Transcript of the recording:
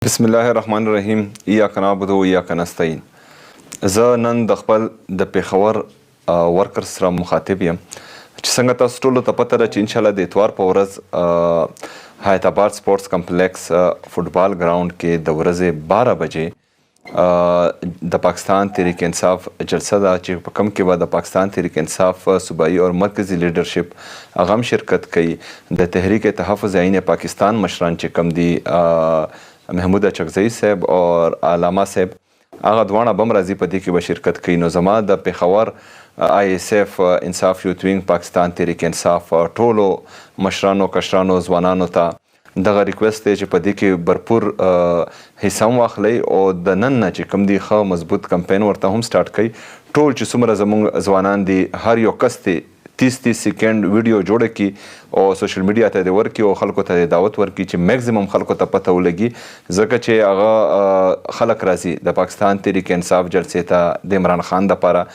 بسم الله الرحمن الرحیم. ایاک نعبد و ایاک نستعین. زه نن د خپل د پیښور ورکر سره مخاطب یم چې څنګه تاسو ټولو ته پته ده چې انشاءالله د اتوار په ورځ حیات آباد سپورټس کمپلیکس فوټبال ګراوند کې د ورځې 12 بجې د پاکستان تحریک انصاف جلسه ده چې په کوم کې به د پاکستان تحریک انصاف صوبایي او مرکزی لیډرشپ هغه هم شرکت کوي. د تحریک تحفظ عین پاکستان مشران چې کوم دي محمود اچکزئی صاحب اور علامه صاحب هغه دواړه به هم راځي په دې کې به شرکت کوي. نو زما د پیښور آی ایس ایف انصاف یوت وینګ پاکستان تحریک انصاف ټولو مشرانو کشرانو ځوانانو ته دغه ریکویسټ دی چې په دې کې برپور حصه هم واخلئ او د نن نه چې کوم دی ښه مضبوط کمپین ورته هم سټارټ کړئ. ټول چې څومره زموږ ځوانان دي هر یو کس دی 30 سیکنډ ویډیو جوړه کړي او سوشل میډیا ته دې ورکړي او خلکو ته دعوت ورکړي چې میکزیمم خلکو ته پته ولګي ځکه چې هغه خلک راځي د پاکستان تحریک انصاف جلسې ته د عمران خان دپاره